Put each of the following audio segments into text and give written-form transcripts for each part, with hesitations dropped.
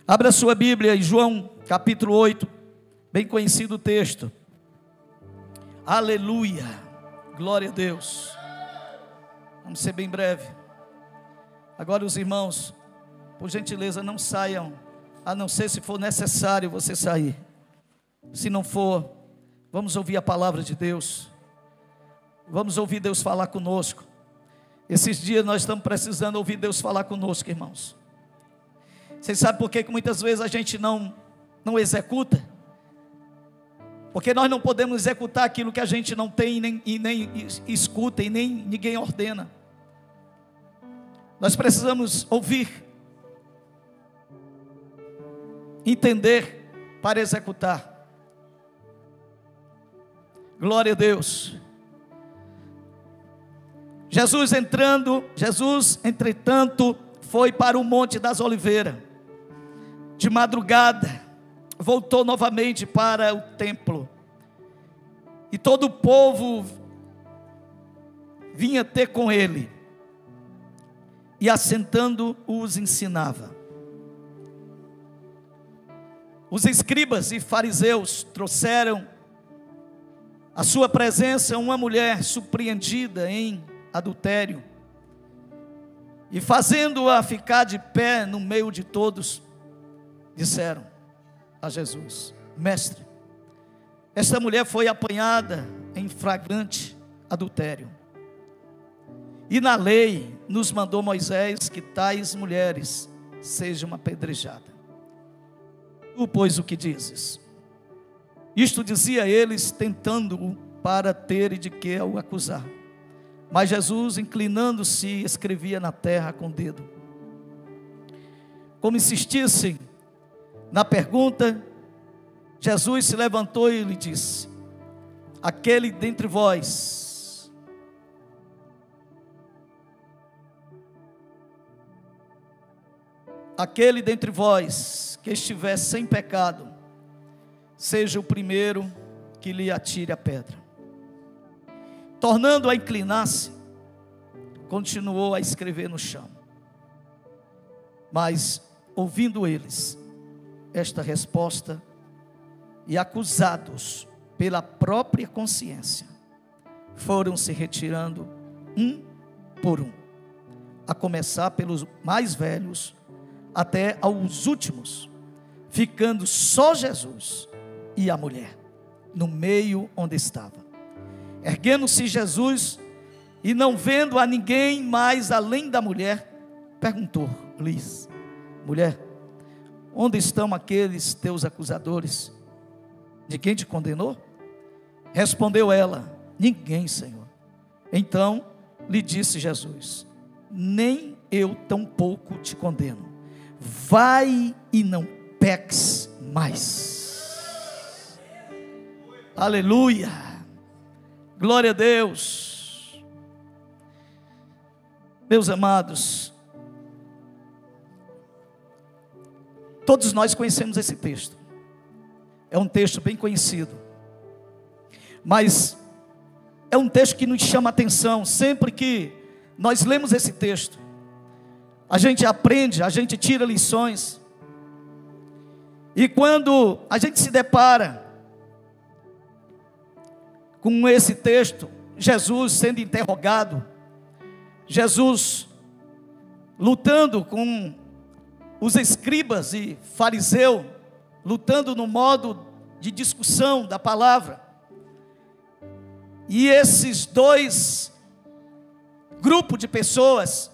Abra sua Bíblia em João capítulo 8, bem conhecido o texto. Aleluia, glória a Deus. Vamos ser bem breve. Agora os irmãos, por gentileza, não saiam, a não ser se for necessário você sair. Se não for, vamos ouvir a palavra de Deus. Vamos ouvir Deus falar conosco. Esses dias nós estamos precisando ouvir Deus falar conosco, irmãos. Vocês sabem por que muitas vezes a gente não executa? Porque nós não podemos executar aquilo que a gente não tem e nem escuta e nem ninguém ordena. Nós precisamos ouvir, entender para executar. Glória a Deus. Jesus, entretanto, foi para o Monte das Oliveiras. De madrugada, voltou novamente para o templo. E todo o povo vinha ter com ele. E assentando os ensinava. Os escribas e fariseus trouxeram à sua presença uma mulher surpreendida em adultério. E fazendo-a ficar de pé no meio de todos, disseram a Jesus: Mestre, esta mulher foi apanhada em flagrante adultério. E na lei nos mandou Moisés que tais mulheres sejam apedrejadas. Tu, pois, o que dizes? Isto dizia eles, tentando-o para ter de que o acusar. Mas Jesus, inclinando-se, escrevia na terra com o dedo. Como insistissem na pergunta, Jesus se levantou e lhe disse: aquele dentre vós que estiver sem pecado, seja o primeiro que lhe atire a pedra. Tornando a inclinar-se, continuou a escrever no chão. Mas, ouvindo eles esta resposta, e acusados pela própria consciência, foram se retirando um por um, a começar pelos mais velhos, até aos últimos, ficando só Jesus e a mulher, no meio onde estava. Erguendo-se Jesus, e não vendo a ninguém mais além da mulher, perguntou-lhes: mulher, onde estão aqueles teus acusadores? De quem te condenou? Respondeu ela: ninguém, Senhor. Então lhe disse Jesus: nem eu tampouco te condeno. Vai e não peques mais. Aleluia, glória a Deus. Meus amados, todos nós conhecemos esse texto. É um texto bem conhecido, mas é um texto que nos chama a atenção. Sempre que nós lemos esse texto, a gente aprende, a gente tira lições. E quando a gente se depara com esse texto, Jesus sendo interrogado, Jesus lutando com os escribas e fariseus, lutando no modo de discussão da palavra. E esses dois grupos de pessoas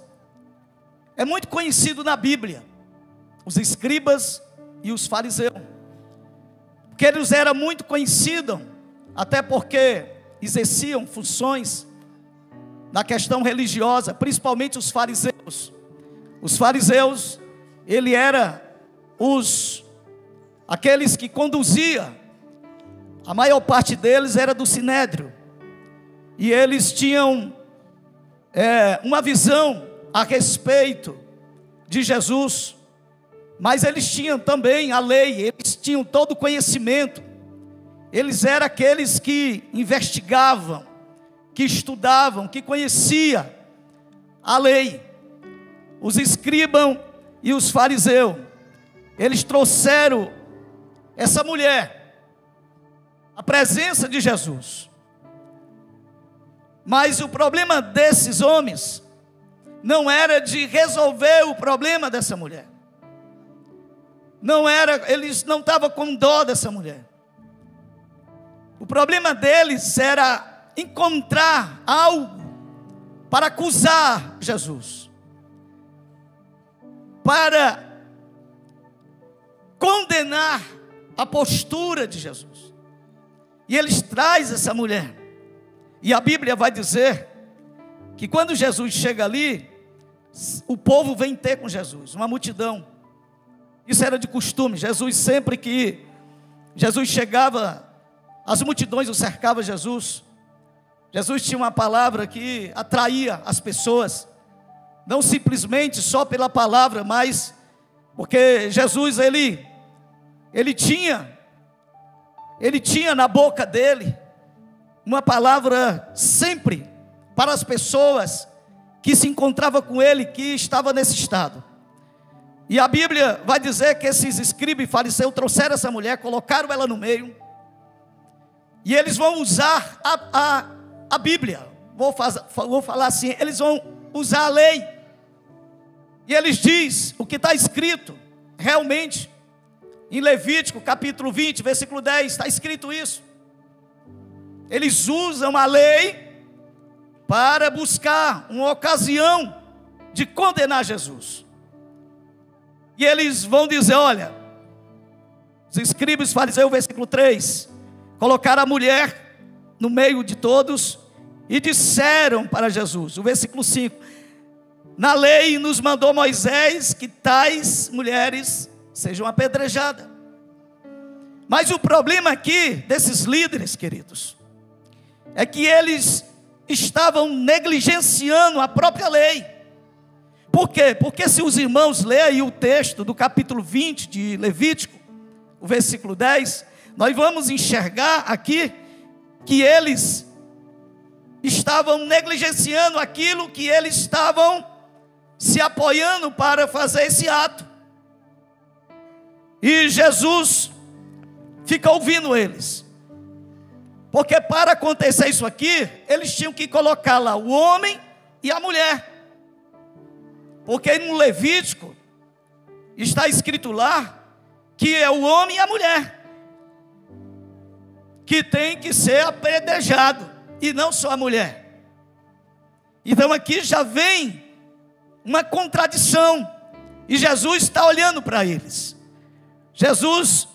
é muito conhecido na Bíblia, os escribas e os fariseus, porque eles eram muito conhecidos, até porque exerciam funções na questão religiosa, principalmente os fariseus. Os fariseus, ele era aqueles que conduzia, a maior parte deles era do Sinédrio, e eles tinham uma visão a respeito de Jesus, mas eles tinham também a lei, eles tinham todo o conhecimento, eles eram aqueles que investigavam, que estudavam, que conheciam a lei. Os escribas e os fariseus, eles trouxeram essa mulher à presença de Jesus. Mas o problema desses homens não era de resolver o problema dessa mulher. Não era, eles não estavam com dó dessa mulher. O problema deles era encontrar algo para acusar Jesus, para condenar a postura de Jesus. E eles trazem essa mulher. E a Bíblia vai dizer que quando Jesus chega ali, o povo vem ter com Jesus, uma multidão. Isso era de costume. Jesus, sempre que Jesus chegava, as multidões o cercavam Jesus. Jesus tinha uma palavra que atraía as pessoas, não simplesmente só pela palavra, mas porque Jesus, ele tinha na boca dele uma palavra sempre para as pessoas que se encontravam com ele, que estava nesse estado. E a Bíblia vai dizer que esses escribas e fariseus trouxeram essa mulher, colocaram ela no meio, e eles vão usar a Bíblia, vou falar assim, eles vão usar a lei, e eles dizem o que está escrito, realmente, em Levítico capítulo 20, versículo 10, está escrito isso. Eles usam a lei para buscar uma ocasião de condenar Jesus. E eles vão dizer, olha, os escribas e fariseus, versículo 3, colocaram a mulher no meio de todos e disseram para Jesus, o versículo 5, na lei nos mandou Moisés que tais mulheres sejam apedrejadas. Mas o problema aqui desses líderes, queridos, é que eles estavam negligenciando a própria lei. Por quê? Porque se os irmãos lerem o texto do capítulo 20 de Levítico, o versículo 10, nós vamos enxergar aqui que eles estavam negligenciando aquilo que eles estavam se apoiando para fazer esse ato. E Jesus fica ouvindo eles. Porque para acontecer isso aqui, eles tinham que colocar lá o homem e a mulher. Porque no Levítico está escrito lá que é o homem e a mulher que tem que ser apedrejado, e não só a mulher. Então aqui já vem uma contradição, e Jesus está olhando para eles. Jesus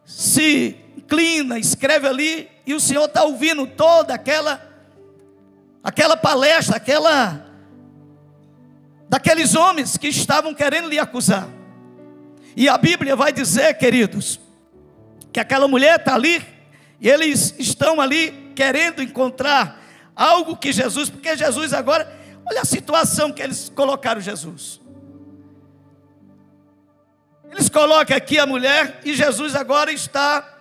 se inclina, escreve ali, e o Senhor está ouvindo toda aquela palestra, daqueles homens que estavam querendo lhe acusar. E a Bíblia vai dizer, queridos, que aquela mulher está ali, e eles estão ali querendo encontrar algo que Jesus, porque Jesus agora, olha a situação que eles colocaram Jesus. Eles colocam aqui a mulher, e Jesus agora está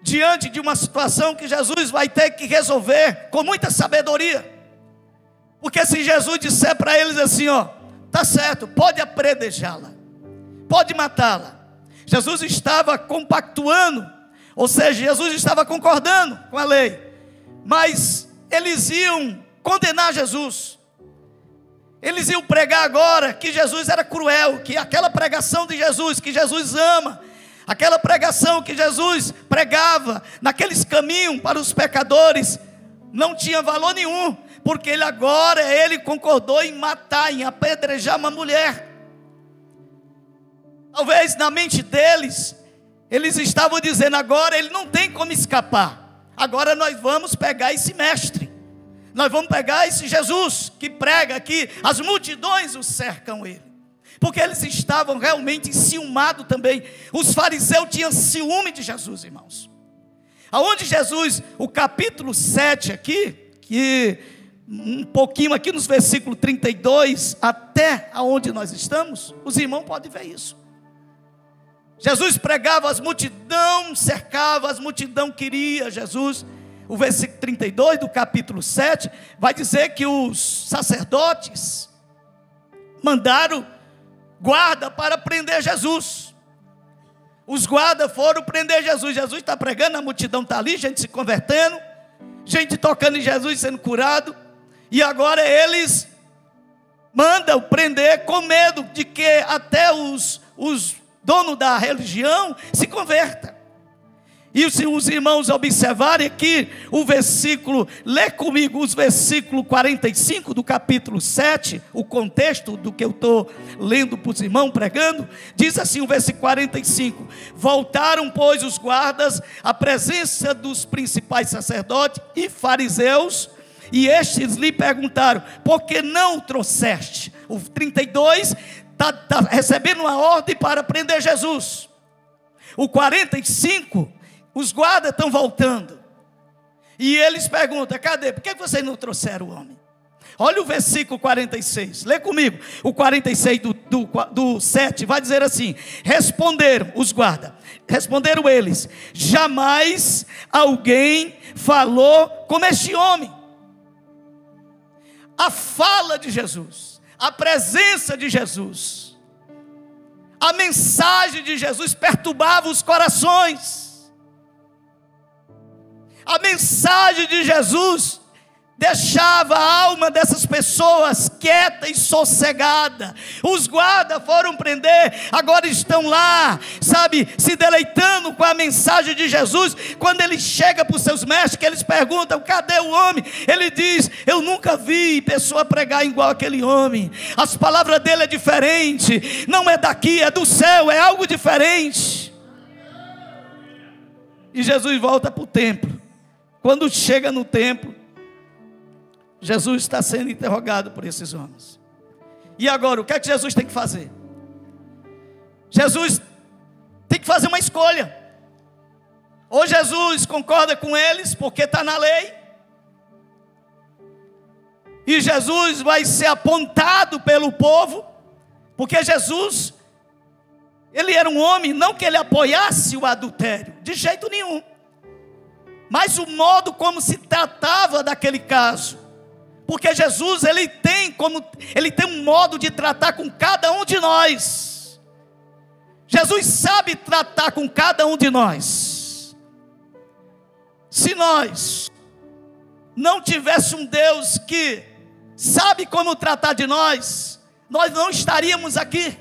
diante de uma situação que Jesus vai ter que resolver com muita sabedoria. Porque se Jesus disser para eles assim, ó, tá certo, pode apedrejá-la, pode matá-la, Jesus estava compactuando, ou seja, Jesus estava concordando com a lei, mas eles iam condenar Jesus. Eles iam pregar agora que Jesus era cruel, que aquela pregação de Jesus, que Jesus ama, aquela pregação que Jesus pregava naqueles caminhos para os pecadores, não tinha valor nenhum, porque ele concordou em matar, em apedrejar uma mulher. Talvez na mente deles, eles estavam dizendo, agora ele não tem como escapar, agora nós vamos pegar esse mestre, nós vamos pegar esse Jesus que prega aqui, as multidões o cercam ele, porque eles estavam realmente enciumados também. Os fariseus tinham ciúme de Jesus, irmãos. Aonde Jesus, o capítulo 7 aqui, que um pouquinho aqui nos versículos 32 até aonde nós estamos, os irmãos podem ver isso. Jesus pregava, as multidão cercava, as multidão queria Jesus. O versículo 32 do capítulo 7 vai dizer que os sacerdotes mandaram guarda para prender Jesus. Os guardas foram prender Jesus. Jesus está pregando, a multidão está ali, gente se convertendo, gente tocando em Jesus, sendo curado. E agora eles mandam prender com medo de que até os donos da religião se convertam. E se os irmãos observarem aqui o versículo, lê comigo os versículos 45 do capítulo 7, o contexto do que eu estou lendo para os irmãos, pregando, diz assim o versículo 45: voltaram, pois, os guardas à presença dos principais sacerdotes e fariseus, e estes lhe perguntaram: por que não o trouxeste? O 32 está recebendo uma ordem para prender Jesus. O 45, os guardas estão voltando, e eles perguntam: cadê? Por que vocês não trouxeram o homem? Olha o versículo 46, lê comigo, o 46 do 7, vai dizer assim: responderam os guardas, responderam eles: jamais alguém falou como este homem. A fala de Jesus, a presença de Jesus, a mensagem de Jesus perturbava os corações. A mensagem de Jesus deixava a alma dessas pessoas quieta e sossegada. Os guardas foram prender, agora estão lá, sabe, se deleitando com a mensagem de Jesus. Quando ele chega para os seus mestres, que eles perguntam: cadê o homem? Ele diz: eu nunca vi pessoa pregar igual aquele homem. As palavras dele é diferente, não é daqui, é do céu, é algo diferente. E Jesus volta para o templo. Quando chega no templo, Jesus está sendo interrogado por esses homens. E agora, o que é que Jesus tem que fazer? Jesus tem que fazer uma escolha. Ou Jesus concorda com eles, porque está na lei, e Jesus vai ser apontado pelo povo, porque Jesus, ele era um homem, não que ele apoiasse o adultério, de jeito nenhum, mas o modo como se tratava daquele caso. Porque Jesus, ele tem um modo de tratar com cada um de nós. Jesus sabe tratar com cada um de nós. Se nós não tivéssemos um Deus que sabe como tratar de nós, nós não estaríamos aqui.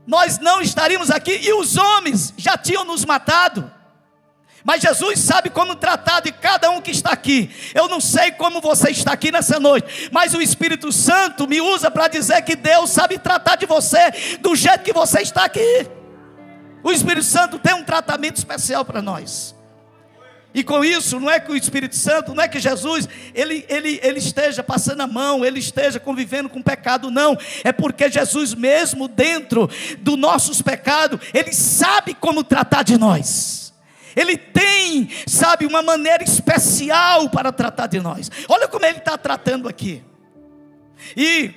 Nós não estaríamos aqui, e os homens já tinham nos matado. Mas Jesus sabe como tratar de cada um que está aqui. Eu não sei como você está aqui nessa noite, mas o Espírito Santo me usa para dizer que Deus sabe tratar de você do jeito que você está aqui. O Espírito Santo tem um tratamento especial para nós. E com isso, não é que o Espírito Santo, não é que Jesus, ele esteja passando a mão, ele esteja convivendo com pecado, não. É porque Jesus mesmo, dentro dos nossos pecados, ele sabe como tratar de nós. Ele tem, sabe, uma maneira especial para tratar de nós. Olha como ele está tratando aqui. E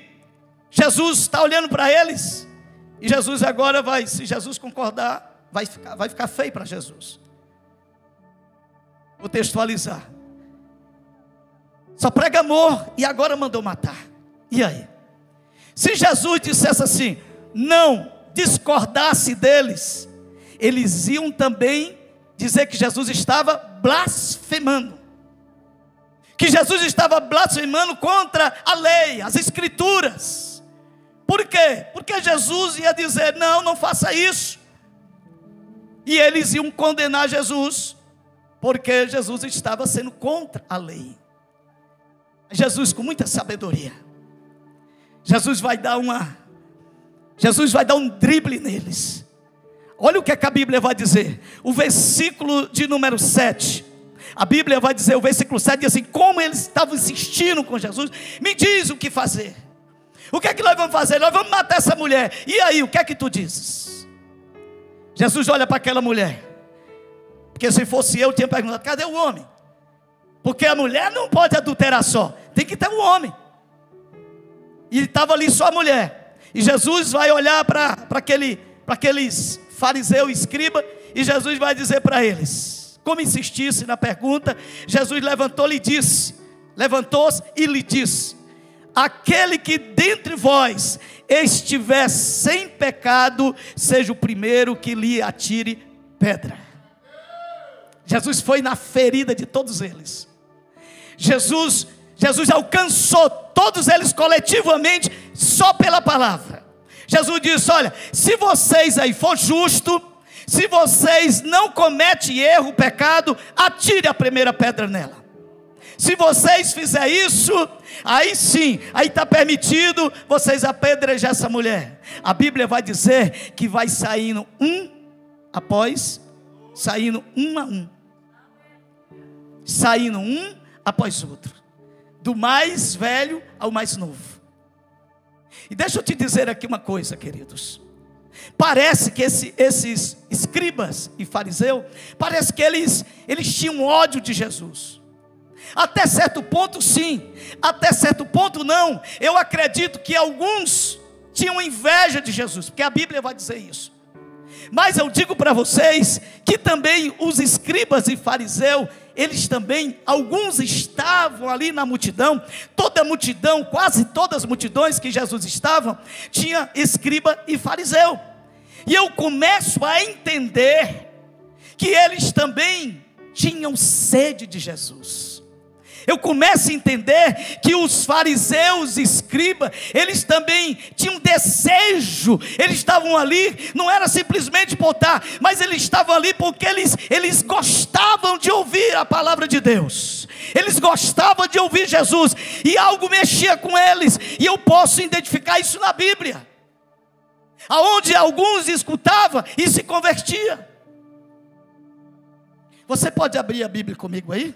Jesus está olhando para eles. E Jesus agora vai, se Jesus concordar, vai ficar feio para Jesus. Vou textualizar. Só prega amor e agora mandou matar. E aí? Se Jesus dissesse assim, não discordasse deles, eles iam também dizer que Jesus estava blasfemando, que Jesus estava blasfemando contra a lei, as escrituras. Por quê? Porque Jesus ia dizer: não, não faça isso. E eles iam condenar Jesus, porque Jesus estava sendo contra a lei. Jesus, com muita sabedoria, Jesus vai dar um drible neles. Olha o que a Bíblia vai dizer. O versículo de número 7. A Bíblia vai dizer, o versículo 7 diz assim: como eles estavam insistindo com Jesus, me diz o que fazer. O que é que nós vamos fazer? Nós vamos matar essa mulher. E aí, o que é que tu dizes? Jesus olha para aquela mulher. Porque se fosse eu tinha perguntado: cadê o homem? Porque a mulher não pode adulterar só, tem que ter um homem. E estava ali só a mulher. E Jesus vai olhar para aqueles fariseu e escriba, e Jesus vai dizer para eles, como insistisse na pergunta, Jesus levantou-se e lhe disse: aquele que dentre vós estiver sem pecado, seja o primeiro que lhe atire pedra. Jesus foi na ferida de todos eles. Jesus alcançou todos eles coletivamente só pela palavra. Jesus disse: olha, se vocês aí for justo, se vocês não cometem erro, pecado, atire a primeira pedra nela. Se vocês fizerem isso, aí sim, aí está permitido vocês apedrejar essa mulher. A Bíblia vai dizer que vai saindo saindo um a um, saindo um após outro, do mais velho ao mais novo. E deixa eu te dizer aqui uma coisa, queridos. Parece que esses escribas e fariseus, parece que eles tinham ódio de Jesus. Até certo ponto sim, até certo ponto não. Eu acredito que alguns tinham inveja de Jesus, porque a Bíblia vai dizer isso. Mas eu digo para vocês que também os escribas e fariseus, eles também, alguns estavam ali na multidão. Toda a multidão, quase todas as multidões que Jesus estava, tinha escriba e fariseu. E eu começo a entender que eles também tinham sede de Jesus. Eu começo a entender que os fariseus e escribas, eles também tinham desejo. Eles estavam ali, não era simplesmente botar, mas eles estavam ali porque eles gostavam de ouvir a palavra de Deus. Eles gostavam de ouvir Jesus, e algo mexia com eles. E eu posso identificar isso na Bíblia, aonde alguns escutavam e se convertiam. Você pode abrir a Bíblia comigo aí?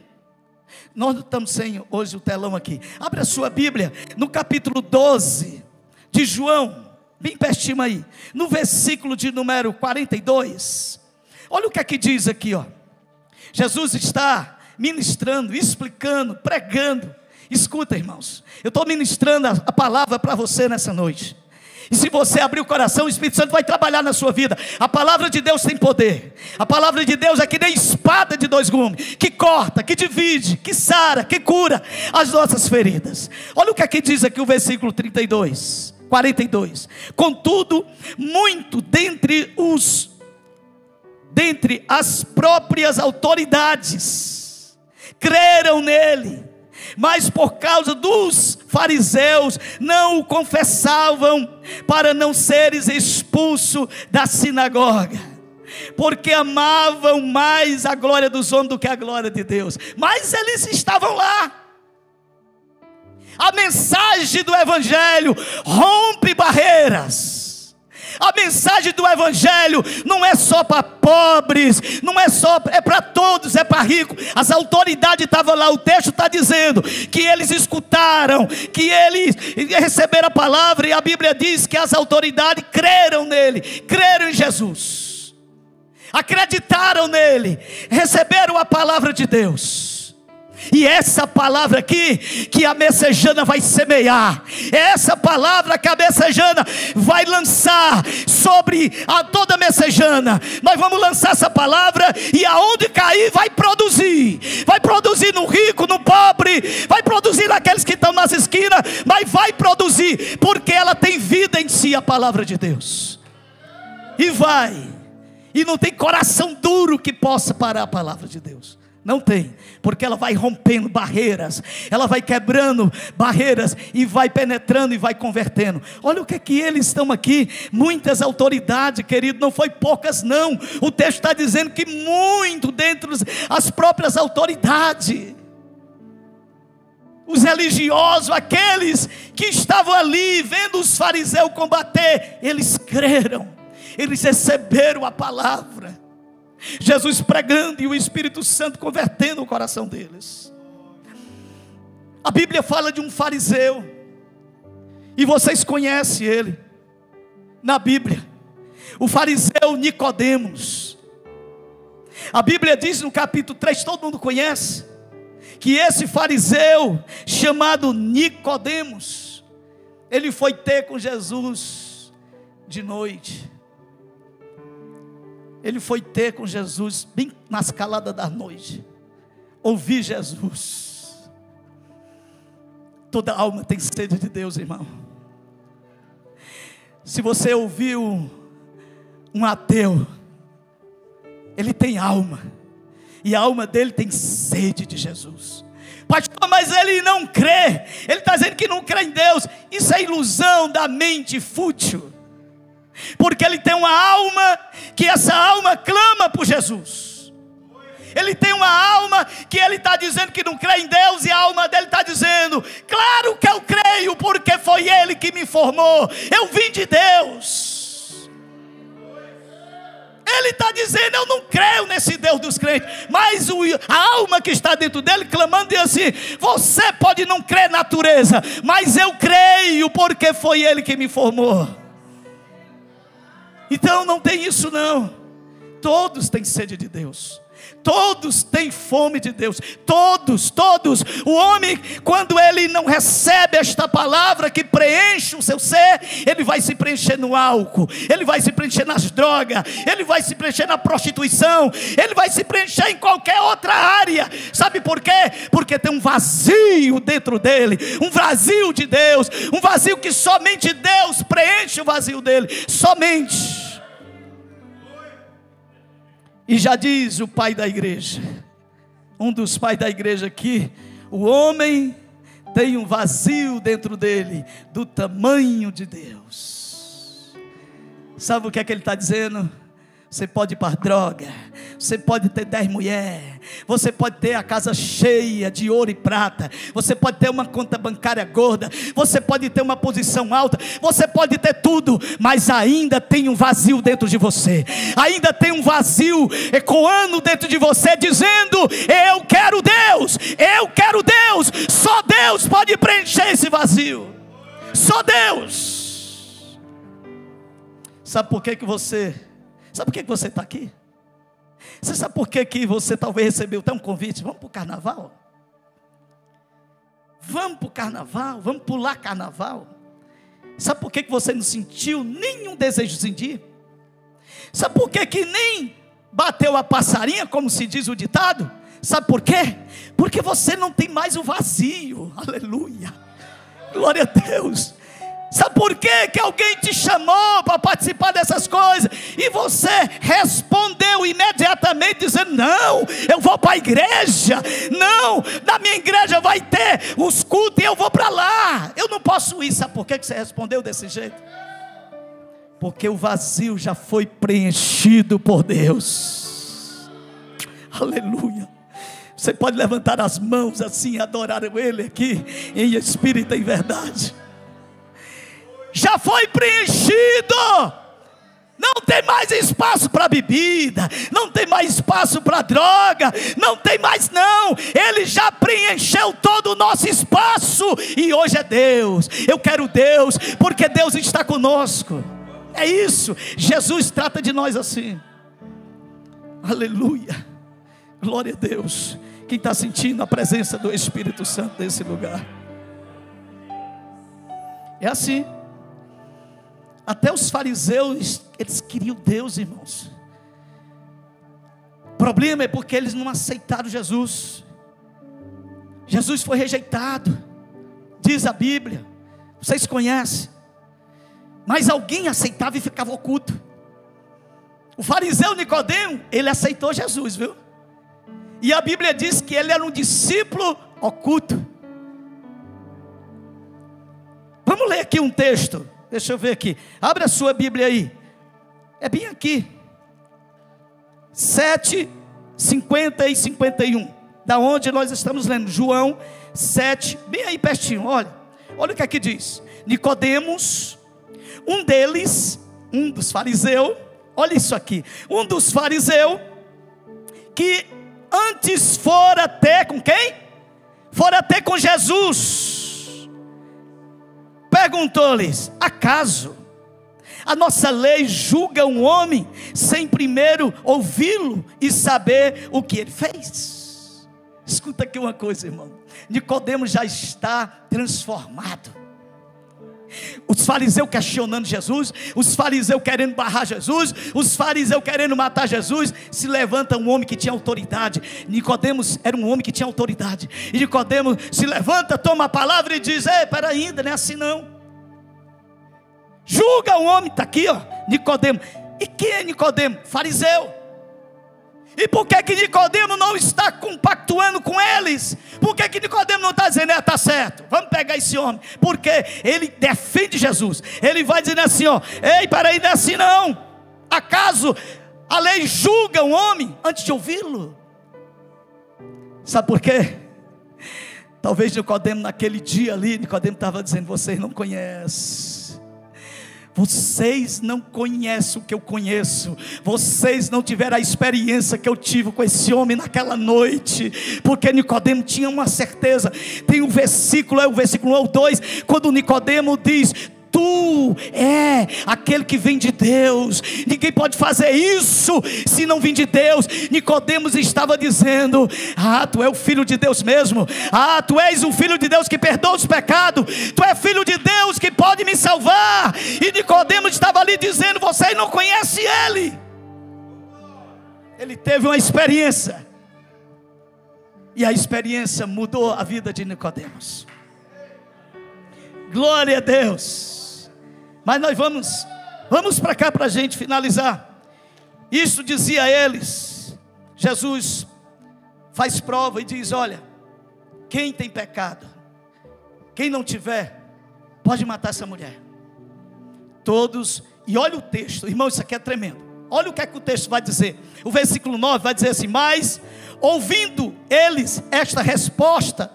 Nós não estamos sem hoje o telão aqui. Abra a sua Bíblia no capítulo 12 de João, bem pertinho aí, no versículo de número 42. Olha o que é que diz aqui, ó. Jesus está ministrando, explicando, pregando. Escuta, irmãos, eu estou ministrando a palavra para você nessa noite. E se você abrir o coração, o Espírito Santo vai trabalhar na sua vida. A palavra de Deus tem poder. A palavra de Deus é que nem espada de dois gumes, que corta, que divide, que sara, que cura as nossas feridas. Olha o que aqui diz aqui o versículo 42. Contudo, muito dentre as próprias autoridades creram nele, mas por causa dos fariseus não o confessavam, para não seres expulso da sinagoga, porque amavam mais a glória dos homens do que a glória de Deus. Mas eles estavam lá. A mensagem do Evangelho rompe barreiras. A mensagem do Evangelho não é só para pobres, é para todos, é para ricos. As autoridades estavam lá, o texto está dizendo que eles escutaram, que eles receberam a palavra, e a Bíblia diz que as autoridades creram nele, creram em Jesus, acreditaram nele, receberam a palavra de Deus. E essa palavra aqui, que a messejana vai semear, é essa palavra que a messejana vai lançar sobre toda a messejana. Nós vamos lançar essa palavra, e aonde cair vai produzir no rico, no pobre, vai produzir naqueles que estão nas esquinas, mas vai produzir, porque ela tem vida em si, a palavra de Deus. E não tem coração duro que possa parar a palavra de Deus. Não tem, porque ela vai rompendo barreiras, ela vai quebrando barreiras, e vai penetrando e vai convertendo. Olha o que é que eles estão aqui, muitas autoridades, querido, não foi poucas não. O texto está dizendo que muito dentro das próprias autoridades, os religiosos, aqueles que estavam ali vendo os fariseus combater, eles creram, eles receberam a palavra. Jesus pregando e o Espírito Santo convertendo o coração deles. A Bíblia fala de um fariseu, e vocês conhecem ele na Bíblia, o fariseu Nicodemos. A Bíblia diz no capítulo 3, todo mundo conhece, que esse fariseu chamado Nicodemos, ele foi ter com Jesus de noite. Ele foi ter com Jesus bem nas caladas da noite, ouvir Jesus. Toda alma tem sede de Deus, irmão. Se você ouviu um ateu, ele tem alma, e a alma dele tem sede de Jesus. Pastor, mas ele não crê, ele está dizendo que não crê em Deus. Isso é ilusão da mente fútil, porque ele tem uma alma, que essa alma clama por Jesus. Ele tem uma alma que ele está dizendo que não crê em Deus, e a alma dele está dizendo: claro que eu creio, porque foi Ele que me formou, eu vim de Deus. Ele está dizendo: eu não creio nesse Deus dos crentes, mas a alma que está dentro dele clamando diz assim: você pode não crer na natureza, mas eu creio, porque foi Ele que me formou. Então não tem isso não. Todos têm sede de Deus, todos têm fome de Deus, todos. O homem, quando ele não recebe esta palavra que preenche o seu ser, ele vai se preencher no álcool, ele vai se preencher nas drogas, ele vai se preencher na prostituição, ele vai se preencher em qualquer outra área. Sabe por quê? Porque tem um vazio dentro dele, um vazio de Deus, um vazio que somente Deus preenche o vazio dele, somente. E já diz o pai da igreja, um dos pais da igreja aqui: o homem tem um vazio dentro dele do tamanho de Deus. Sabe o que é que ele está dizendo? Você pode ir para a droga, você pode ter 10 mulheres, você pode ter a casa cheia de ouro e prata, você pode ter uma conta bancária gorda, você pode ter uma posição alta, você pode ter tudo, mas ainda tem um vazio dentro de você, ainda tem um vazio ecoando dentro de você, dizendo: eu quero Deus, eu quero Deus. Só Deus pode preencher esse vazio, só Deus. Sabe por que você está aqui? Você sabe por que você talvez recebeu até um convite? Vamos para o carnaval? Vamos para o carnaval? Vamos pular carnaval? Sabe por que você não sentiu nenhum desejozinho de ir? Sabe por que nem bateu a passarinha, como se diz o ditado? Sabe por quê? Porque você não tem mais o vazio. Aleluia, glória a Deus. Sabe por quê? Que alguém te chamou para participar dessas coisas e você respondeu imediatamente dizendo: não, eu vou para a igreja, não, na minha igreja vai ter os cultos e eu vou para lá, eu não posso ir. Sabe por que você respondeu desse jeito? Porque o vazio já foi preenchido por Deus. Aleluia. Você pode levantar as mãos assim e adorar Ele aqui em espírito e em verdade. Já foi preenchido. Não tem mais espaço para bebida, não tem mais espaço para droga, não tem mais não. Ele já preencheu todo o nosso espaço e hoje é Deus. Eu quero Deus, porque Deus está conosco. É isso, Jesus trata de nós assim. Aleluia, glória a Deus. Quem está sentindo a presença do Espírito Santo nesse lugar? É assim. Até os fariseus, eles queriam Deus, irmãos. O problema é porque eles não aceitaram Jesus. Jesus foi rejeitado, diz a Bíblia, vocês conhecem. Mas alguém aceitava e ficava oculto. O fariseu Nicodemo, ele aceitou Jesus, viu? E a Bíblia diz que ele era um discípulo oculto. Vamos ler aqui um texto. Deixa eu ver aqui, abre a sua Bíblia aí, é bem aqui, 7, 50 e 51, da onde nós estamos lendo, João 7, bem aí pertinho, olha o que aqui diz. Nicodemos, um deles, um dos fariseus, olha isso aqui, um dos fariseus, que antes fora ter com quem? Fora ter com Jesus, perguntou-lhes: acaso a nossa lei julga um homem sem primeiro ouvi-lo e saber o que ele fez? Escuta aqui uma coisa, irmão. Nicodemos já está transformado. Os fariseus questionando Jesus, os fariseus querendo barrar Jesus, os fariseus querendo matar Jesus. Se levanta um homem que tinha autoridade. Nicodemos era um homem que tinha autoridade. E Nicodemos se levanta, toma a palavra e diz: ei, peraí, ainda não é assim não. julga o homem, está aqui, ó, Nicodemo. E quem é Nicodemo? Fariseu. E por que Nicodemo não está compactuando com eles? Por que Nicodemo não está dizendo, está certo, vamos pegar esse homem? Porque ele defende Jesus. Ele vai dizendo assim, ó, ei, peraí, não é assim não. Acaso a lei julga um homem antes de ouvi-lo? Sabe por quê? Talvez Nicodemo naquele dia ali, Nicodemo estava dizendo, vocês não conhecem. Vocês não conhecem o que eu conheço. Vocês não tiveram a experiência que eu tive com esse homem naquela noite. Porque Nicodemo tinha uma certeza. Tem um versículo, é o versículo 1 ao 2, quando Nicodemo diz: tu é aquele que vem de Deus. Ninguém pode fazer isso se não vir de Deus. Nicodemos estava dizendo: tu é o filho de Deus mesmo. Tu és o filho de Deus que perdoa os pecados. Tu é filho de Deus que pode me salvar. E Nicodemos estava ali dizendo: vocês não conhecem ele. Ele teve uma experiência, e a experiência mudou a vida de Nicodemos. Glória a Deus. Mas nós vamos para cá para a gente finalizar. Isso dizia a eles. Jesus faz prova e diz: olha, quem tem pecado, quem não tiver, pode matar essa mulher. Todos, e olha o texto, irmão, isso aqui é tremendo. Olha o que é que o texto vai dizer. O versículo 9 vai dizer assim: mas ouvindo eles esta resposta,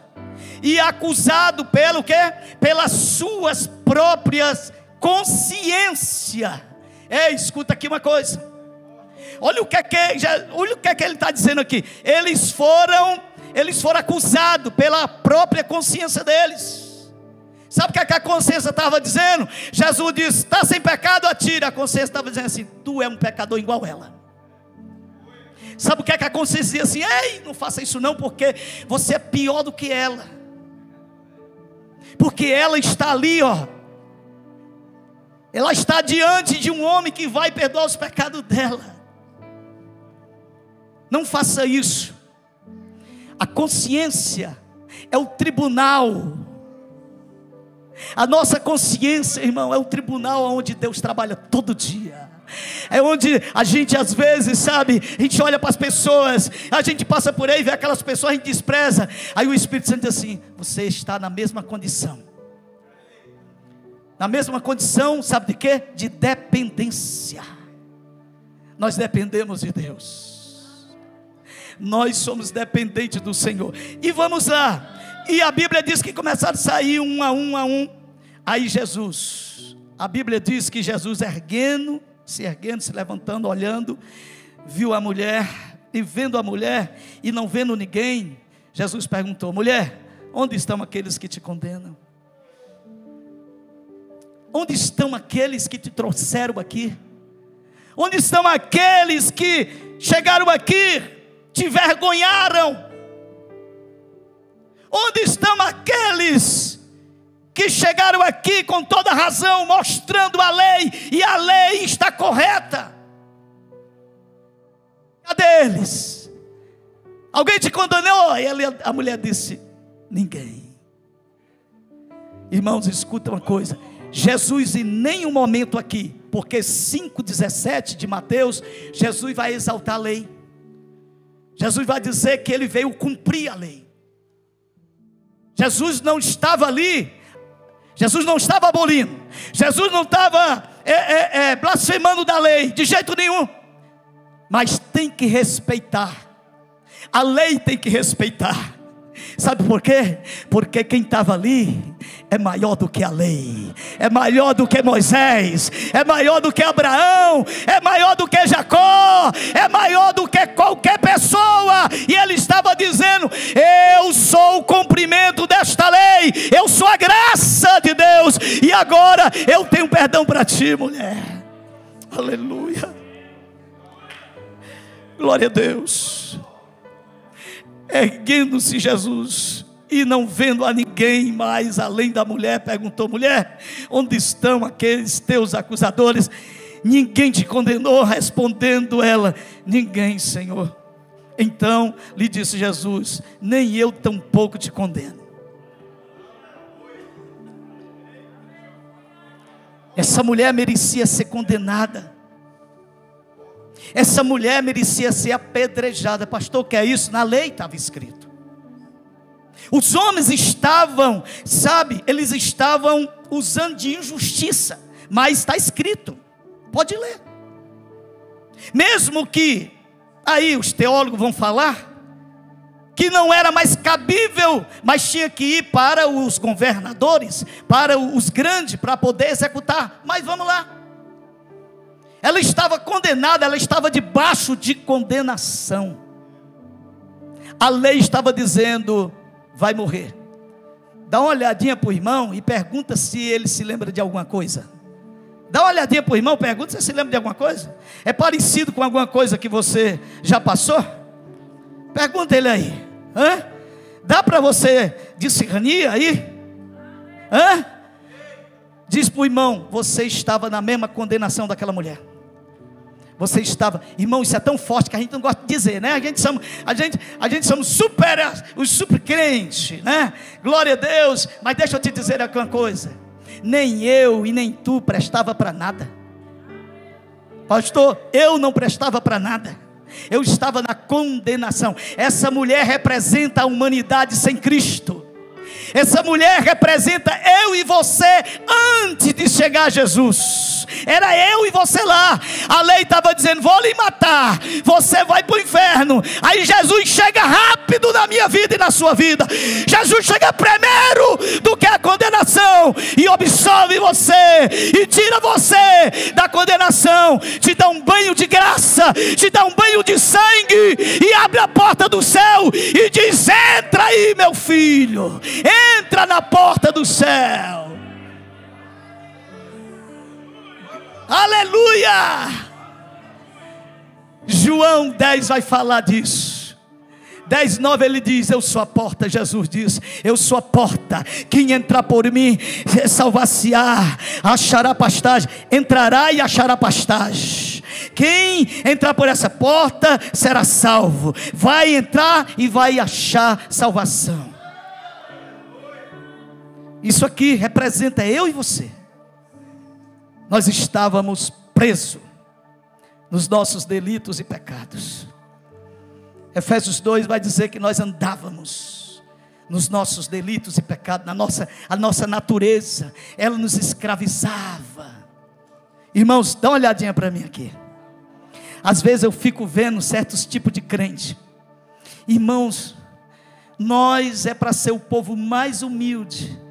e acusado pelo quê? Pelas suas próprias consciência. Escuta aqui uma coisa. Olha o que é que ele está dizendo aqui. Eles foram acusados pela própria consciência deles. Sabe o que é que a consciência estava dizendo? Jesus disse: está sem pecado, atira. A consciência estava dizendo assim: tu é um pecador igual ela. Sabe o que é que a consciência dizia assim? Ei, não faça isso não, porque você é pior do que ela. Porque ela está ali, ó. Ela está diante de um homem que vai perdoar os pecados dela. Não faça isso. A consciência é o tribunal. A nossa consciência, irmão, é o tribunal onde Deus trabalha todo dia. É onde a gente às vezes, sabe, a gente olha para as pessoas, a gente passa por aí, vê aquelas pessoas, a gente despreza. Aí o Espírito Santo diz assim: você está na mesma condição. Na mesma condição, sabe de quê? De dependência. Nós dependemos de Deus. Nós somos dependentes do Senhor. E vamos lá. E a Bíblia diz que começaram a sair um a um. Aí Jesus, a Bíblia diz que Jesus se levantando, olhando, viu a mulher, e vendo a mulher, e não vendo ninguém, Jesus perguntou: mulher, onde estão aqueles que te condenam? Onde estão aqueles que te trouxeram aqui? Onde estão aqueles que chegaram aqui, te envergonharam? Onde estão aqueles que chegaram aqui com toda razão, mostrando a lei, e a lei está correta? Cadê eles? Alguém te condenou? E a mulher disse: ninguém. Irmãos, escuta uma coisa. Jesus em nenhum momento aqui, porque 5,17 de Mateus, Jesus vai exaltar a lei. Jesus vai dizer que ele veio cumprir a lei. Jesus não estava ali, Jesus não estava abolindo, Jesus não estava blasfemando da lei, de jeito nenhum. Mas tem que respeitar, a lei tem que respeitar. Sabe por quê? Porque quem estava ali é maior do que a lei, é maior do que Moisés, é maior do que Abraão, é maior do que Jacó, é maior do que qualquer pessoa. E ele estava dizendo: eu sou o cumprimento desta lei, eu sou a graça de Deus, e agora eu tenho perdão para ti, mulher. Aleluia, glória a Deus. Erguendo-se Jesus, e não vendo a ninguém mais além da mulher, perguntou: mulher, onde estão aqueles teus acusadores? Ninguém te condenou? Respondendo ela: ninguém, Senhor. Então lhe disse Jesus: nem eu tampouco te condeno. Essa mulher merecia ser condenada. Essa mulher merecia ser apedrejada. Pastor, o que é isso? Na lei estava escrito. Os homens estavam, eles estavam usando de injustiça, mas está escrito, pode ler. Mesmo que, aí os teólogos vão falar, que não era mais cabível, mas tinha que ir para os governadores, para os grandes, para poder executar. Mas vamos lá. Ela estava condenada, ela estava debaixo de condenação. A lei estava dizendo, vai morrer. Dá uma olhadinha para o irmão e pergunta se ele se lembra de alguma coisa. Dá uma olhadinha para o irmão, pergunta se ele se lembra de alguma coisa. É parecido com alguma coisa que você já passou? Pergunta ele aí. Hã? Dá para você discernir aí? Hã? Diz para o irmão, você estava na mesma condenação daquela mulher. Você estava, irmão, isso é tão forte que a gente não gosta de dizer, né? A gente somos os super crentes, né? Glória a Deus. Mas deixa eu te dizer uma coisa: nem eu e nem tu prestava para nada. Pastor, eu não prestava para nada. Eu estava na condenação. Essa mulher representa a humanidade sem Cristo. Essa mulher representa eu e você antes de chegar a Jesus. Era eu e você lá. A lei estava dizendo, vou lhe matar, você vai para o inferno. Aí Jesus chega rápido na minha vida e na sua vida. Jesus chega primeiro do que a condenação e absolve você e tira você da condenação, te dá um banho de graça, te dá um banho de sangue e abre a porta do céu e diz, entra aí meu filho, entra na porta do céu. Aleluia. João 10 vai falar disso. 10:9 ele diz, eu sou a porta. Jesus diz, eu sou a porta, quem entrar por mim salvar-se-á, achará pastagem, entrará e achará pastagem. Quem entrar por essa porta será salvo, vai entrar e vai achar salvação. Isso aqui representa eu e você. Nós estávamos presos nos nossos delitos e pecados. Efésios 2 vai dizer que nós andávamos nos nossos delitos e pecados, a nossa natureza, ela nos escravizava. Irmãos, dá uma olhadinha para mim aqui. Às vezes eu fico vendo certos tipos de crente. Irmãos, nós é para ser o povo mais humilde,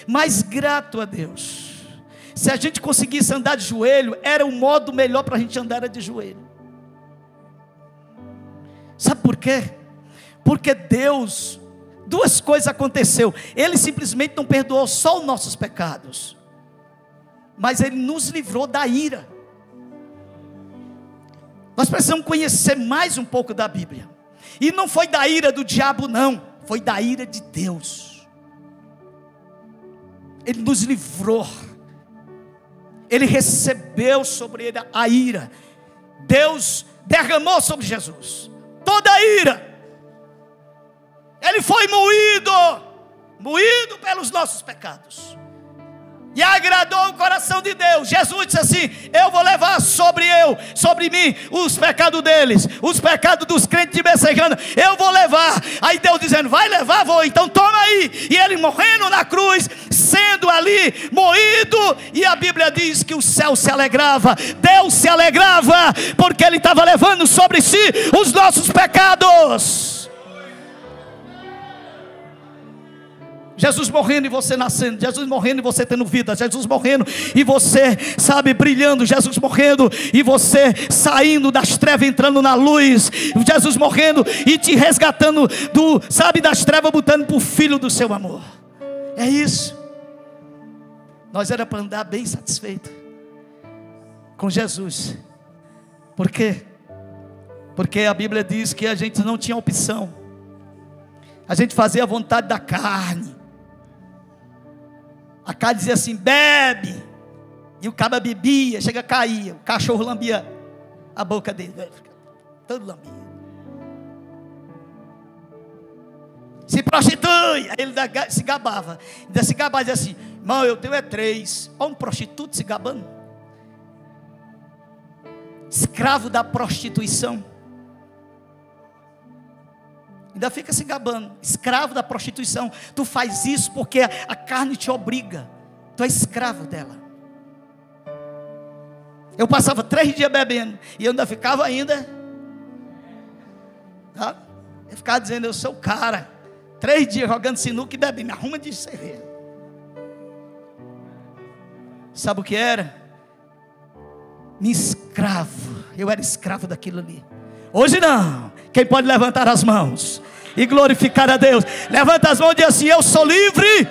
mais grato a Deus. Se a gente conseguisse andar de joelho, era o modo melhor para a gente andar, era de joelho. Sabe por quê? Porque Deus, duas coisas aconteceu. Ele simplesmente não perdoou só os nossos pecados, mas Ele nos livrou da ira. Nós precisamos conhecer mais um pouco da Bíblia. E não foi da ira do diabo não, foi da ira de Deus. Ele nos livrou. Ele recebeu sobre ele a ira. Deus derramou sobre Jesus toda a ira. Ele foi moído pelos nossos pecados. E agradou o coração de Deus. Jesus disse assim, eu vou levar sobre mim os pecados deles, os pecados dos crentes de Messejana, eu vou levar. Aí Deus dizendo, vai levar, vou, então toma aí. E ele morrendo na cruz, sendo ali moído, e a Bíblia diz que o céu se alegrava, Deus se alegrava, porque Ele estava levando sobre si os nossos pecados. Jesus morrendo e você nascendo, Jesus morrendo e você tendo vida, Jesus morrendo e você, brilhando, Jesus morrendo e você saindo das trevas, entrando na luz, Jesus morrendo e te resgatando das trevas, botando para o filho do seu amor. É isso. Nós era para andar bem satisfeito com Jesus. Por quê? Porque a Bíblia diz que a gente não tinha opção, a gente fazia a vontade da carne. A carne dizia assim, bebe, e o cabra bebia, chega a cair, o cachorro lambia a boca dele, todo lambia. Se prostitui, aí ele se gabava, dizia assim, Irmão, eu tenho 3. Olha um prostituto se gabando. Escravo da prostituição. Ainda fica se gabando. Escravo da prostituição. Tu faz isso porque a carne te obriga. Tu é escravo dela. Eu passava 3 dias bebendo. E eu ainda ficava tá? Eu ficava dizendo, eu sou o cara. 3 dias jogando sinuca e bebendo. Me arruma de cerveja. Sabe o que era? Me escravo. Eu era escravo daquilo ali. Hoje não. Quem pode levantar as mãos e glorificar a Deus? Levanta as mãos e diz assim: eu sou livre.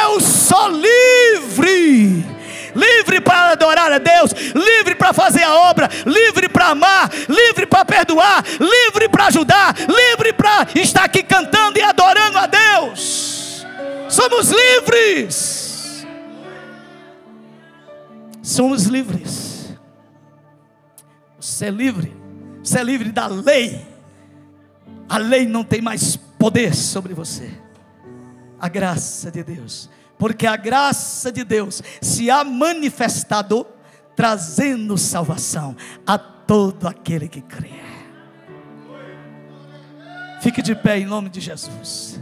Eu sou livre. Livre para adorar a Deus, livre para fazer a obra, livre para amar, livre para perdoar, livre para ajudar, livre para estar aqui cantando e adorando a Deus. Somos livres. Somos livres. Você é livre. Você é livre da lei. A lei não tem mais poder sobre você. A graça de Deus. Porque a graça de Deus se há manifestado, trazendo salvação a todo aquele que crê. Fique de pé em nome de Jesus.